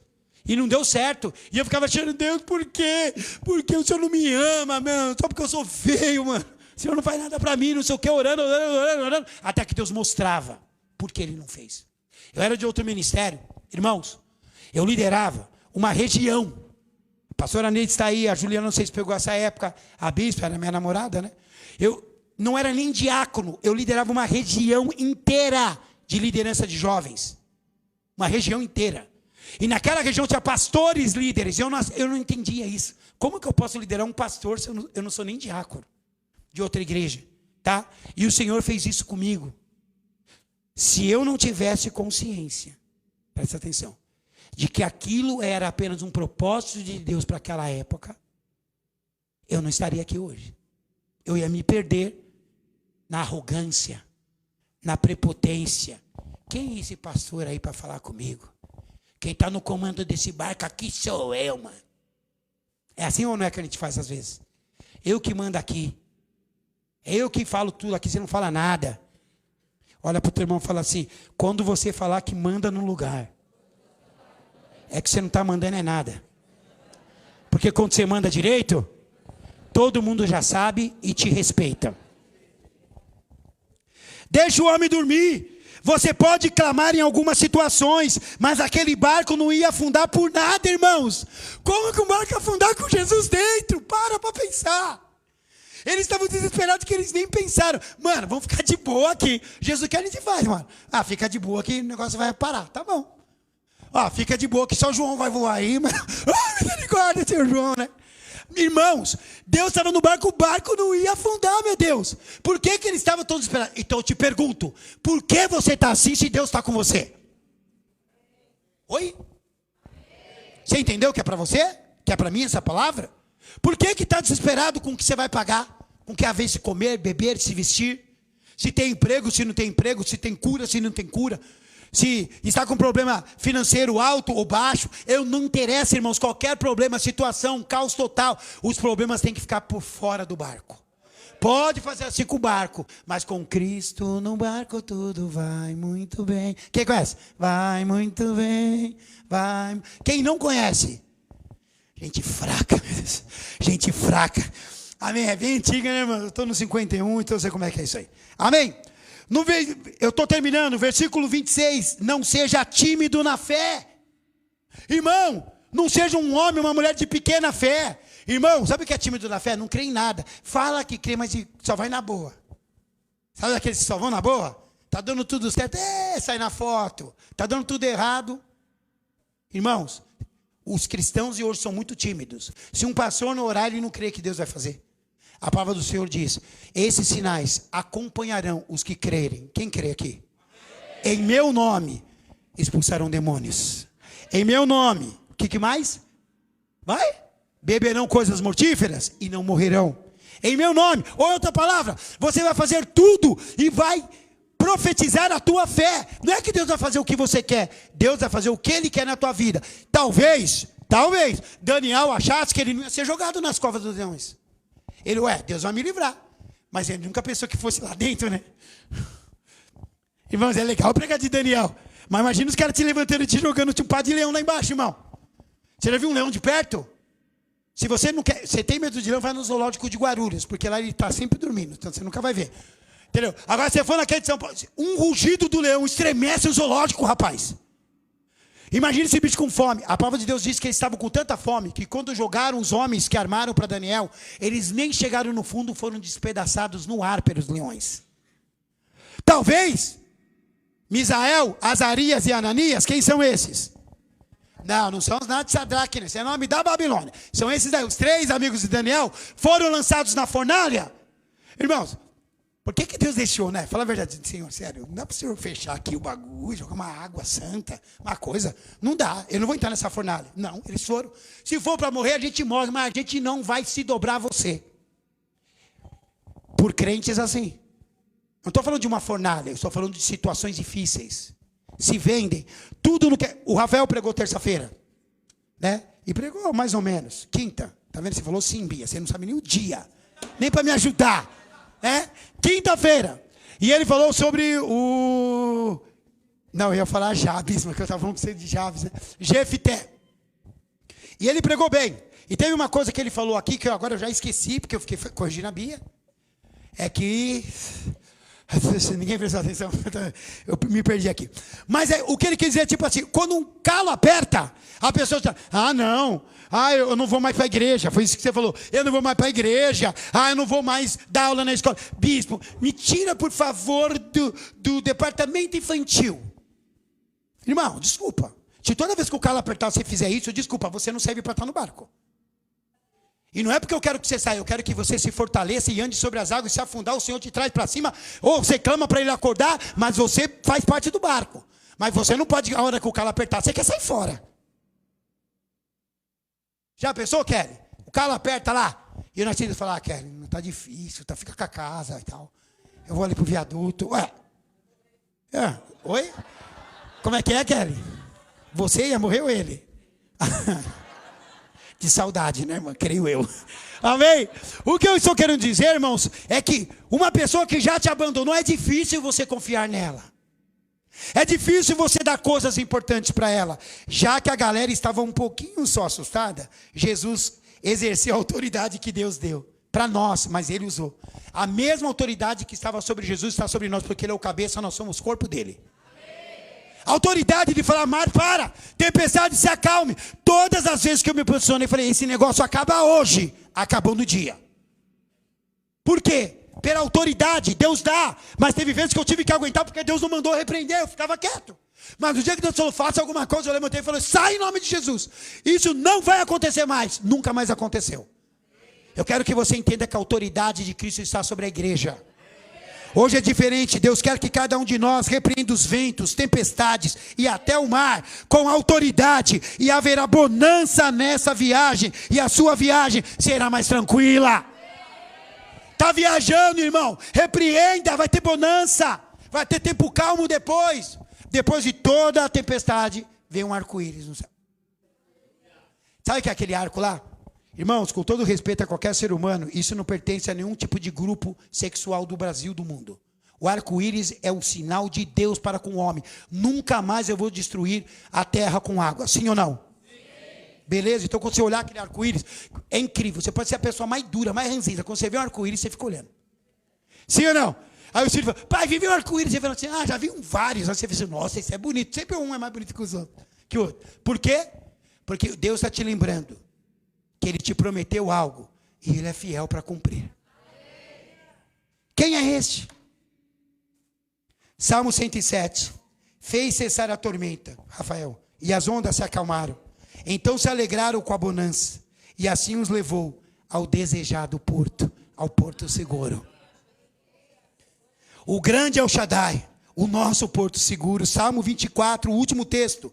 E não deu certo. E eu ficava achando, Deus, por quê? Porque o Senhor não me ama, mano. Só porque eu sou feio, mano. O Senhor não faz nada para mim, não sei o que, orando. Até que Deus mostrava por que Ele não fez. Eu era de outro ministério. Irmãos, eu liderava uma região. A pastora Neide está aí, a Juliana, não sei se pegou essa época. A bispa era minha namorada, né? Eu não era nem diácono. Eu liderava uma região inteira de liderança de jovens. Uma região inteira. E naquela região tinha pastores líderes. Eu não entendia isso. Como que eu posso liderar um pastor se eu não sou nem diácono de outra igreja? Tá? E o Senhor fez isso comigo. Se eu não tivesse consciência, presta atenção, de que aquilo era apenas um propósito de Deus para aquela época, eu não estaria aqui hoje. Eu ia me perder na arrogância, na prepotência. Quem é esse pastor aí para falar comigo? Quem está no comando desse barco aqui sou eu, mano. É assim ou não é que a gente faz às vezes? Eu que mando aqui. É eu que falo tudo aqui, você não fala nada. Olha para o teu irmão e fala assim, quando você falar que manda no lugar, é que você não está mandando nada. Porque quando você manda direito, Todo mundo já sabe e te respeita. Deixa o homem dormir. Você pode clamar em algumas situações, mas aquele barco não ia afundar por nada, irmãos. Como que um barco ia afundar com Jesus dentro? Para pensar. Eles estavam desesperados que eles nem pensaram. Mano, vamos ficar de boa aqui. Jesus quer, a gente faz, mano. Ah, fica de boa que o negócio vai parar. Tá bom. Ah, fica de boa que só o João vai voar aí. Mas... Ah, misericórdia, seu João, né? Irmãos, Deus estava no barco, o barco não ia afundar, meu Deus. Por que eles estavam todos esperando? Então eu te pergunto, por que você está assim se Deus está com você? Oi? Você entendeu que é para você? Que é para mim essa palavra? Por que está desesperado com o que você vai pagar? Com o que é a vez de comer, beber, se vestir? Se tem emprego, se não tem emprego, se tem cura, se não tem cura? Se está com problema financeiro alto ou baixo, eu não interessa, irmãos, qualquer problema, situação, caos total, os problemas têm que ficar por fora do barco. Pode fazer assim com o barco, mas com Cristo no barco tudo vai muito bem. Quem conhece? Vai muito bem, vai. Quem não conhece? Gente fraca, gente fraca. Amém, é bem antiga, né, irmão? Eu estou no 51, então eu sei como é que é isso aí. Amém? Eu estou terminando, versículo 26. Não seja tímido na fé. Irmão, não seja um homem, uma mulher de pequena fé. Irmão, sabe o que é tímido na fé? Não crê em nada. Fala que crê, mas só vai na boa. Sabe aqueles que só vão na boa? Está dando tudo certo, sai na foto. Está dando tudo errado. Irmãos, os cristãos de hoje são muito tímidos. Se um pastor não orar, ele não crê que Deus vai fazer. A palavra do Senhor diz: esses sinais acompanharão os que crerem. Quem crê aqui? Em meu nome expulsarão demônios. Em meu nome, o que mais? Vai? Beberão coisas mortíferas e não morrerão. Em meu nome, ou outra palavra, você vai fazer tudo e vai profetizar a tua fé. Não é que Deus vai fazer o que você quer, Deus vai fazer o que Ele quer na tua vida. Talvez, Daniel achasse que ele não ia ser jogado nas covas dos leões. Ele, Deus vai me livrar. Mas ele nunca pensou que fosse lá dentro, né? Irmãos, é legal pregar de Daniel. Mas imagina os caras te levantando e te jogando um par de leão lá embaixo, irmão. Você já viu um leão de perto? Se você não quer, você tem medo de leão, vai no zoológico de Guarulhos, porque lá ele está sempre dormindo, então você nunca vai ver. Entendeu? Agora você for naquele de São Paulo, um rugido do leão estremece o zoológico, rapaz. Imagina esse bicho com fome. A palavra de Deus diz que eles estavam com tanta fome que quando jogaram os homens que armaram para Daniel, eles nem chegaram no fundo, foram despedaçados no ar pelos leões. Talvez Misael, Azarias e Ananias, quem são esses? Não são os nada de Sadraque, esse é o nome da Babilônia. São esses daí, os 3 amigos de Daniel, foram lançados na fornalha. Irmãos, por que Deus deixou, né? Fala a verdade, Senhor, sério, não dá para o Senhor fechar aqui o bagulho, jogar uma água santa, uma coisa, não dá, eu não vou entrar nessa fornalha. Não, eles foram. Se for para morrer, a gente morre, mas a gente não vai se dobrar a você. Por crentes assim. Não estou falando de uma fornalha, eu estou falando de situações difíceis. Se vendem, tudo no que... O Rafael pregou terça-feira, né? E pregou mais ou menos, quinta. Tá vendo? Você falou sim, Bia, você não sabe nem o dia, nem para me ajudar. Quinta-feira. E ele falou sobre o... Não, eu ia falar Jabes, mas eu estava falando com você de Jabes, né? Jefté. E ele pregou bem. E teve uma coisa que ele falou aqui, que agora eu já esqueci, porque eu fiquei corrigindo a Bia. É que... Ninguém prestou atenção. Eu me perdi aqui. Mas o que ele quis dizer é tipo assim, quando um calo aperta, a pessoa diz, não, eu não vou mais para a igreja. Foi isso que você falou. Eu não vou mais para a igreja. Eu não vou mais dar aula na escola. Bispo, me tira, por favor, do departamento infantil. Irmão, desculpa. Se toda vez que o calo apertar você fizer isso, desculpa, você não serve para estar no barco. E não é porque eu quero que você saia, eu quero que você se fortaleça e ande sobre as águas e se afundar, o Senhor te traz para cima, ou você clama para ele acordar, mas você faz parte do barco. Mas você não pode, a hora que o calo apertar, você quer sair fora. Já pensou, Kelly? O calo aperta lá, e o Narciso fala, Kelly, não está difícil, fica com a casa e tal. Eu vou ali pro viaduto. Oi? Como é que é, Kelly? Você ia morrer ou ele? De saudade, né, irmã? Creio eu. Amém? O que eu estou querendo dizer, irmãos, é que uma pessoa que já te abandonou, é difícil você confiar nela. É difícil você dar coisas importantes para ela. Já que a galera estava um pouquinho só assustada, Jesus exerceu a autoridade que Deus deu. para nós, mas ele usou. A mesma autoridade que estava sobre Jesus está sobre nós, porque ele é o cabeça, nós somos o corpo dele. A autoridade de falar, mar, para, tempestade, se acalme. Todas as vezes que eu me posicionei, falei, esse negócio acaba hoje, acabou no dia. Por quê? Pela autoridade, Deus dá, mas teve vezes que eu tive que aguentar, porque Deus não mandou repreender, eu ficava quieto. Mas no dia que Deus falou, faça alguma coisa, eu levantei e falei, sai em nome de Jesus. Isso não vai acontecer mais, nunca mais aconteceu. Eu quero que você entenda que a autoridade de Cristo está sobre a igreja. Hoje é diferente, Deus quer que cada um de nós repreenda os ventos, tempestades e até o mar com autoridade, e haverá bonança nessa viagem, e a sua viagem será mais tranquila. Está viajando, irmão, repreenda, vai ter bonança, vai ter tempo calmo depois. Depois de toda a tempestade, vem um arco-íris no céu. Sabe o que é aquele arco lá? Irmãos, com todo respeito a qualquer ser humano, isso não pertence a nenhum tipo de grupo sexual do Brasil, do mundo. O arco-íris é um sinal de Deus para com o homem. Nunca mais eu vou destruir a terra com água. Sim ou não? Sim. Beleza? Então quando você olhar aquele arco-íris, é incrível. Você pode ser a pessoa mais dura, mais ranzinza. Quando você vê um arco-íris, você fica olhando. Sim ou não? Aí o filho fala, pai, vive um arco-íris. Você fala assim, já vi vários. Aí você fala assim, nossa, esse é bonito. Sempre um é mais bonito que os outros. Que o outro. Por quê? Porque Deus está te lembrando que Ele te prometeu algo, e Ele é fiel para cumprir. Quem é este? Salmo 107. Fez cessar a tormenta, Rafael, e as ondas se acalmaram. Então se alegraram com a bonança, e assim os levou ao desejado porto, ao porto seguro. O grande El Shaddai, o nosso porto seguro. Salmo 24, o último texto.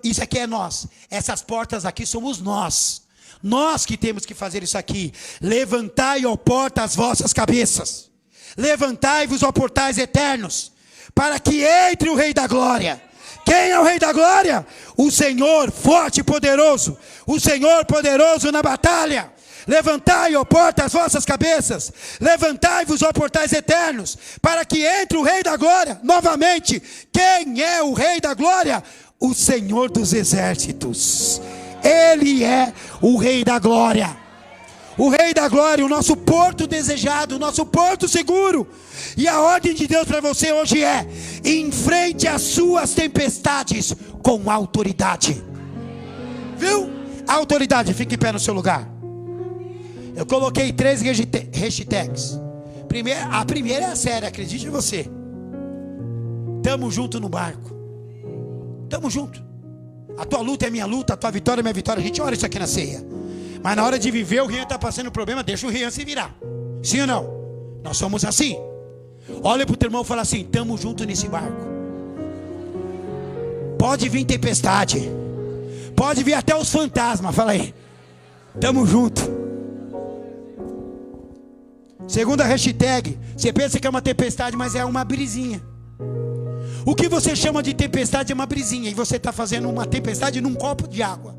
Isso aqui é nós. Essas portas aqui somos nós. Nós que temos que fazer isso aqui. Levantai, ó porta, as vossas cabeças. Levantai-vos, ó portais eternos, para que entre o Rei da Glória. Quem é o Rei da Glória? O Senhor forte e poderoso. O Senhor poderoso na batalha. Levantai, ó porta, as vossas cabeças. Levantai-vos, ó portais eternos, para que entre o Rei da Glória. Novamente, quem é o Rei da Glória? O Senhor dos exércitos. Ele é o Rei da Glória. O Rei da Glória, o nosso porto desejado, o nosso porto seguro. E a ordem de Deus para você hoje é: enfrente as suas tempestades com autoridade. Viu? Autoridade, fique em pé no seu lugar. Eu coloquei 3 hashtags. A primeira é a séria, acredite em você. Tamo junto no barco. Tamo junto. A tua luta é minha luta, a tua vitória é minha vitória. A gente ora isso aqui na ceia. Mas na hora de viver, o Rian está passando problema, deixa o Rian se virar. Sim ou não? Nós somos assim. Olha para o teu irmão e fala assim: estamos juntos nesse barco. Pode vir tempestade, pode vir até os fantasmas. Fala aí, estamos juntos. Segunda hashtag: você pensa que é uma tempestade, mas é uma brisinha. O que você chama de tempestade é uma brisinha, e você está fazendo uma tempestade num copo de água.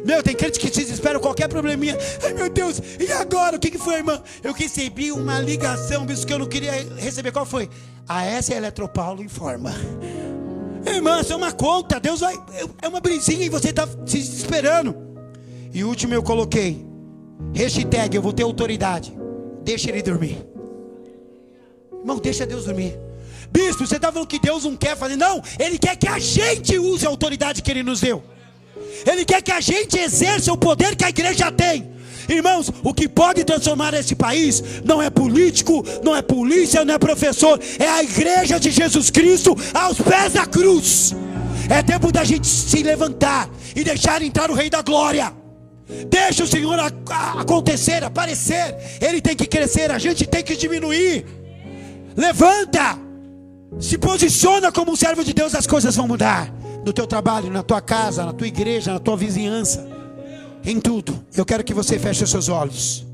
Meu, tem crente que se desespera qualquer probleminha. Ai meu Deus, e agora? O que foi, irmã? Eu recebi uma ligação, visto que eu não queria receber. Qual foi? A S Eletropaulo informa. Irmã, isso é uma conta. Deus vai. É uma brisinha e você está se desesperando. E o último eu coloquei: hashtag, eu vou ter autoridade. Deixa ele dormir. Irmão, deixa Deus dormir. Bispo, você está falando que Deus não quer fazer? Não, Ele quer que a gente use a autoridade que Ele nos deu. Ele quer que a gente exerça o poder que a igreja tem. Irmãos, o que pode transformar esse país não é político, não é polícia, não é professor. É a igreja de Jesus Cristo aos pés da cruz. É tempo da gente se levantar e deixar entrar o Rei da Glória. Deixa o Senhor acontecer, aparecer. Ele tem que crescer, a gente tem que diminuir. Levanta, se posiciona como um servo de Deus, as coisas vão mudar. No teu trabalho, na tua casa, na tua igreja, na tua vizinhança, em tudo. Eu quero que você feche os seus olhos.